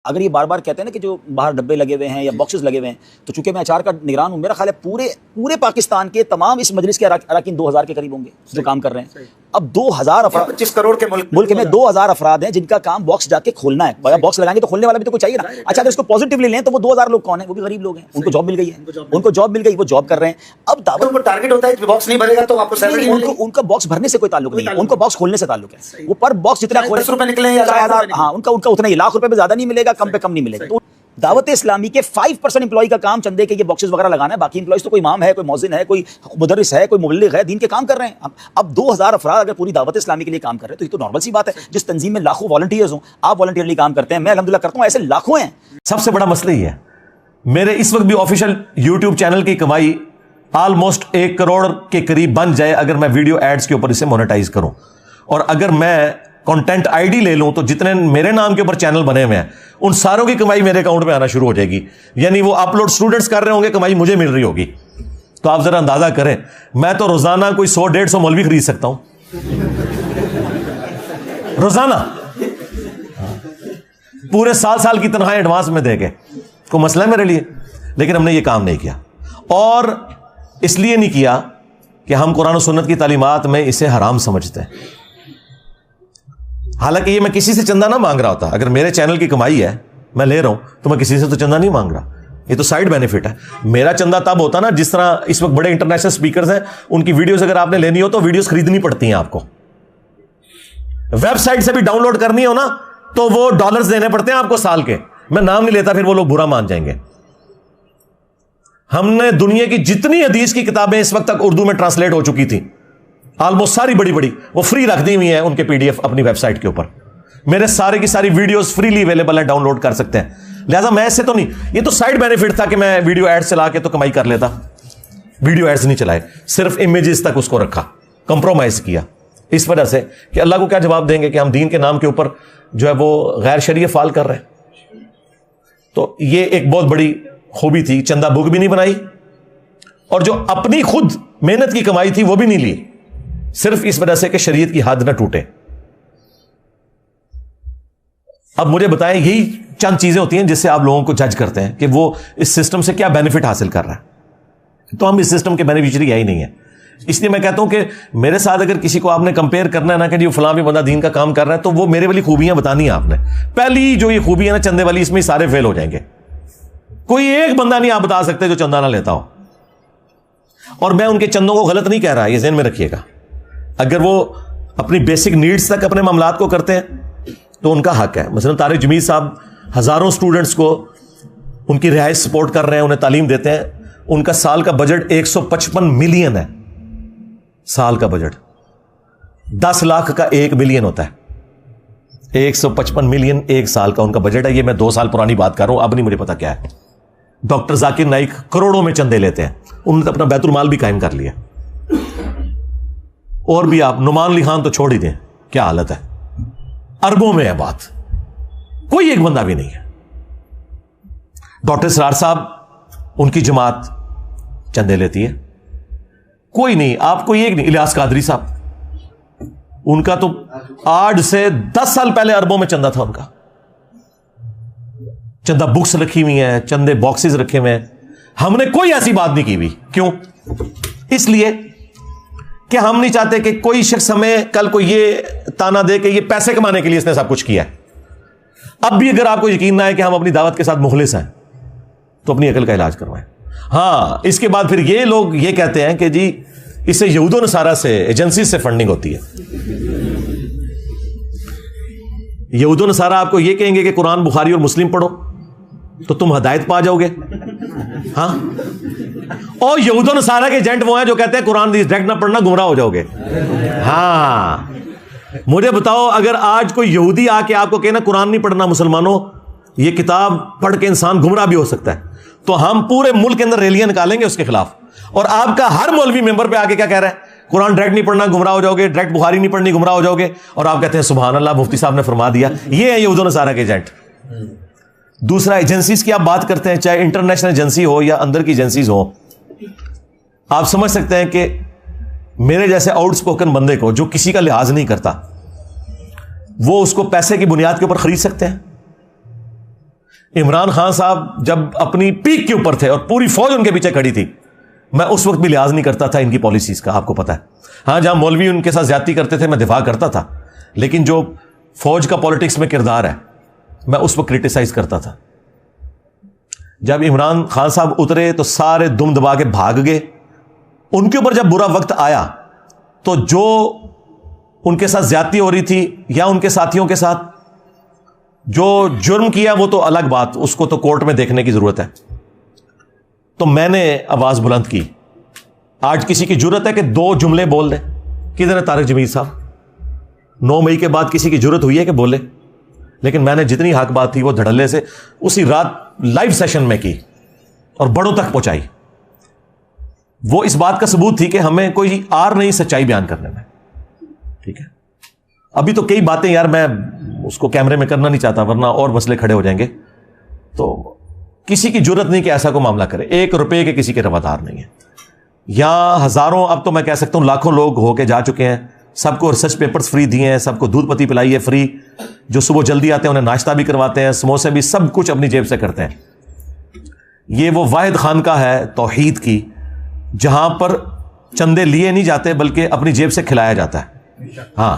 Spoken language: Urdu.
اگر یہ بار بار کہتے ہیں نا کہ جو باہر ڈبے لگے ہوئے ہیں یا باکسز لگے ہوئے ہیں، تو چونکہ میں اچار کا نگران ہوں، میرا خیال ہے پورے پاکستان کے تمام اس مجلس کے اراکین 2000 کے قریب ہوں گے جو کام کر رہے ہیں. اب 2000 افراد 25 کروڑ کے ملک میں 2000 افراد ہیں جن کا کام باکس جا کے کھولنا ہے. باکس لگائیں گے تو کھولنے والا بھی تو کوئی چاہیے نا. اچھا اگر اس کو پازیٹیولی لیں تو وہ 2000 لوگ کون ہیں؟ وہ بھی غریب لوگ ہیں، ان کو جاب مل گئی ہے، وہ جاب کر رہے ہیں. اب دعوت ٹارگیٹ ہوتا ہے کہ باکس نہیں بھرے گا تو آپ کو سیلری ان کا باکس بھرنے سے کوئی تعلق نہیں ہے، ان کو باکس کھولنے سے تعلق ہے. وہ پر باکس جتنا کھولے 10 روپے نکلے یا 1000، ہاں ان کا اتنا ہی، لاکھ روپے پہ زیادہ نہیں ملے گا، کم پہ کم نہیں ملے گا. تو دعوت اسلامی کے 5% امپلائی کا کام چندے کے یہ باکسز وغیرہ لگانا ہے. باقی امپلائیز تو کوئی امام ہے، کوئی مؤذن ہے، کوئی مدرس ہے، کوئی مبلغ ہے، دین کے کام کر رہے ہیں. اب 2000 افراد اگر پوری دعوت اسلامی کے لیے کام کر رہے ہیں تو یہ تو نارمل سی بات ہے. جس تنظیم میں لاکھوں والنٹیئرز ہوں، آپ والنٹیئرلی کام کرتے ہیں، میں الحمدللہ کرتا ہوں، ایسے لاکھوں ہیں. سب سے بڑا مسئلہ یہ ہے، میرے اس وقت بھی آفیشیل یوٹیوب چینل کی کمائی آلموسٹ 1 کروڑ کے قریب بن جائے اگر میں ویڈیو ایڈز کے اوپر اسے مونیٹائز کروں. اور اگر میں کنٹینٹ آئی ڈی لے لوں تو جتنے میرے نام کے اوپر چینل بنے ہوئے ہیں ان ساروں کی کمائی میرے اکاؤنٹ میں آنا شروع ہو جائے گی. یعنی وہ اپلوڈ اسٹوڈنٹس کر رہے ہوں گے، کمائی مجھے مل رہی ہوگی. تو آپ ذرا اندازہ کریں، میں تو روزانہ کوئی 100-150 مولوی خرید سکتا ہوں روزانہ، پورے سال کی تنخواہیں ایڈوانس میں دے کے. کوئی مسئلہ ہے میرے لیے، لیکن ہم نے یہ کام نہیں کیا. اور اس لیے نہیں کیا کہ ہم قرآن و سنت کی تعلیمات میں اسے حرام سمجھتے ہیں. حالانکہ یہ میں کسی سے چندہ نہ مانگ رہا ہوتا. اگر میرے چینل کی کمائی ہے، میں لے رہا ہوں، تو میں کسی سے تو چندہ نہیں مانگ رہا. یہ تو سائیڈ بینیفٹ ہے. میرا چندہ تب ہوتا نا جس طرح اس وقت بڑے انٹرنیشنل سپیکرز ہیں، ان کی ویڈیوز اگر آپ نے لینی ہو تو ویڈیوز خریدنی پڑتی ہیں آپ کو. ویب سائٹ سے بھی ڈاؤن لوڈ کرنی ہو نا تو وہ ڈالرز دینے پڑتے ہیں آپ کو سال کے. میں نام نہیں لیتا، پھر وہ لوگ برا مان جائیں گے. ہم نے دنیا کی جتنی حدیث کی کتابیں اس وقت تک اردو میں ٹرانسلیٹ ہو چکی تھی، آلموسٹ ساری بڑی وہ فری رکھ دی ہوئی ہیں ان کے PDF اپنی ویب سائٹ کے اوپر. میرے سارے کی ساری ویڈیوز فریلی اویلیبل ہیں، ڈاؤن لوڈ کر سکتے ہیں. لہذا میں ایسے تو نہیں، یہ تو سائیڈ بینیفٹ تھا کہ میں ویڈیو ایڈ چلا کے تو کمائی کر لیتا. ویڈیو ایڈز نہیں چلائے، صرف امیجز تک اس کو رکھا، کمپرومائز کیا. اس وجہ سے کہ اللہ کو کیا جواب دیں گے کہ ہم دین کے نام کے اوپر جو ہے وہ غیر شرعی فعال کر رہے ہیں. تو یہ ایک بہت بڑی خوبی تھی. چندہ بک بھی نہیں بنائی اور جو اپنی خود محنت کی کمائی تھی وہ بھی نہیں لی، صرف اس وجہ سے کہ شریعت کی حد نہ ٹوٹے. اب مجھے بتائیں، یہی چند چیزیں ہوتی ہیں جس سے آپ لوگوں کو جج کرتے ہیں کہ وہ اس سسٹم سے کیا بینیفٹ حاصل کر رہا ہے. تو ہم اس سسٹم کے بینیفیشری ہے ہی نہیں ہے. اس لیے میں کہتا ہوں کہ میرے ساتھ اگر کسی کو آپ نے کمپیئر کرنا ہے نا کہ جو فلاں بھی بندہ دین کا کام کر رہا ہے، تو وہ میرے والی خوبیاں بتانی ہیں آپ نے. پہلی جو یہ خوبی ہے نا چندے والی، اس میں سارے فیل ہو جائیں گے. کوئی ایک بندہ نہیں آپ بتا سکتے جو چندہ نہ لیتا ہو. اور میں ان کے چندوں کو غلط نہیں کہہ رہا، یہ ذہن میں رکھیے گا. اگر وہ اپنی بیسک نیڈز تک اپنے معاملات کو کرتے ہیں تو ان کا حق ہے. مثلا طارق جمیل صاحب ہزاروں سٹوڈنٹس کو ان کی رہائش سپورٹ کر رہے ہیں، انہیں تعلیم دیتے ہیں. ان کا سال کا بجٹ 155 ملین ہے. سال کا بجٹ 10 لاکھ کا 1 ملین ہوتا ہے. 155 ملین ایک سال کا ان کا بجٹ ہے. یہ میں 2 سال پرانی بات کر رہا ہوں، اب نہیں مجھے پتا کیا ہے. ڈاکٹر ذاکر نائک کروڑوں میں چندے لیتے ہیں، انہوں نے اپنا بیت المال بھی قائم کر لیا. اور بھی آپ نعمان علی خان تو چھوڑ ہی دیں، کیا حالت ہے. اربوں میں ہے بات، کوئی ایک بندہ بھی نہیں ہے. ڈاکٹر اسرار صاحب، ان کی جماعت چندے لیتی ہے، کوئی نہیں. آپ کو ایک نہیں. الیاس قادری صاحب، ان کا تو آج سے 10 سال پہلے اربوں میں چندہ تھا ان کا. چندہ بکس رکھی ہوئی ہیں، چندے باکسز رکھے ہوئے ہیں. ہم نے کوئی ایسی بات نہیں کی ہوئی. کیوں؟ اس لیے کہ ہم نہیں چاہتے کہ کوئی شخص ہمیں کل کو یہ تانا دے کہ یہ پیسے کمانے کے لیے اس نے سب کچھ کیا ہے. اب بھی اگر آپ کو یقین نہ ہے کہ ہم اپنی دعوت کے ساتھ مخلص ہیں تو اپنی عقل کا علاج کروائیں. ہاں، اس کے بعد پھر یہ لوگ یہ کہتے ہیں کہ جی اس سے یہود و نصارہ سے، ایجنسی سے فنڈنگ ہوتی ہے. یہود و نصارہ آپ کو یہ کہیں گے کہ قرآن، بخاری اور مسلم پڑھو تو تم ہدایت پا جاؤ گے. ہاں، اور یہود و نصارہ کے ایجنٹ وہ ہیں جو کہتے ہیں قرآن ڈائریکٹ نہ پڑھنا، گمراہ ہو جاؤ گے. ہاں، مجھے بتاؤ، اگر آج کوئی یہودی آ کے آپ کو کہنا قرآن نہیں پڑھنا مسلمانوں، یہ کتاب پڑھ کے انسان گمراہ بھی ہو سکتا ہے، تو ہم پورے ملک کے اندر ریلیاں نکالیں گے اس کے خلاف. اور آپ کا ہر مولوی ممبر پہ آ کے کیا کہہ رہا ہے؟ قرآن ڈائریکٹ نہیں پڑھنا، گمراہ ہو جاؤ گے. ڈائریکٹ بخاری نہیں پڑھنی، گمراہ ہو جاؤ گے. اور آپ کہتے ہیں سبحان اللہ، مفتی صاحب نے فرما دیا. یہ ہے یہود و نصارہ کے ایجنٹ. دوسرا، ایجنسیز کی آپ بات کرتے ہیں، چاہے انٹرنیشنل ایجنسی ہو یا اندر کی ایجنسیز ہو. آپ سمجھ سکتے ہیں کہ میرے جیسے آؤٹ اسپوکن بندے کو جو کسی کا لحاظ نہیں کرتا، وہ اس کو پیسے کی بنیاد کے اوپر خرید سکتے ہیں. عمران خان صاحب جب اپنی پیک کے اوپر تھے اور پوری فوج ان کے پیچھے کھڑی تھی، میں اس وقت بھی لحاظ نہیں کرتا تھا ان کی پالیسیز کا، آپ کو پتا ہے. ہاں جہاں مولوی ان کے ساتھ زیادتی کرتے تھے میں دفاع کرتا تھا، لیکن جو فوج کا پالیٹکس میں کردار ہے میں اس وقت کرٹیسائز کرتا تھا. جب عمران خان صاحب اترے تو سارے دم دبا کے بھاگ گئے. ان کے اوپر جب برا وقت آیا تو جو ان کے ساتھ زیادتی ہو رہی تھی یا ان کے ساتھیوں کے ساتھ جو جرم کیا وہ تو الگ بات، اس کو تو کورٹ میں دیکھنے کی ضرورت ہے. تو میں نے آواز بلند کی. آج کسی کی جرت ہے کہ 2 جملے بول دے؟ کدھر ہے طارق جمیل صاحب؟ 9 مئی کے بعد کسی کی جرت ہوئی ہے کہ بولے؟ لیکن میں نے جتنی حق بات تھی وہ دھڑلے سے اسی رات لائیو سیشن میں کی اور بڑوں تک پہنچائی. وہ اس بات کا ثبوت تھی کہ ہمیں کوئی آر نہیں سچائی بیان کرنے میں. ٹھیک ہے، ابھی تو کئی باتیں یار میں اس کو کیمرے میں کرنا نہیں چاہتا ورنہ اور مسئلے کھڑے ہو جائیں گے. تو کسی کی جرت نہیں کہ ایسا کو معاملہ کرے. 1 روپے کے کسی کے روادار نہیں ہے. یہاں ہزاروں، اب تو میں کہہ سکتا ہوں لاکھوں لوگ ہو کے جا چکے ہیں. سب کو ریسرچ پیپرز فری دیے ہیں، سب کو دودھ پتی پلائی ہے فری. جو صبح جلدی آتے ہیں انہیں ناشتہ بھی کرواتے ہیں، سموسے بھی، سب کچھ اپنی جیب سے کرتے ہیں. یہ وہ واحد خانقاہ ہے توحید کی جہاں پر چندے لیے نہیں جاتے بلکہ اپنی جیب سے کھلایا جاتا ہے. ہاں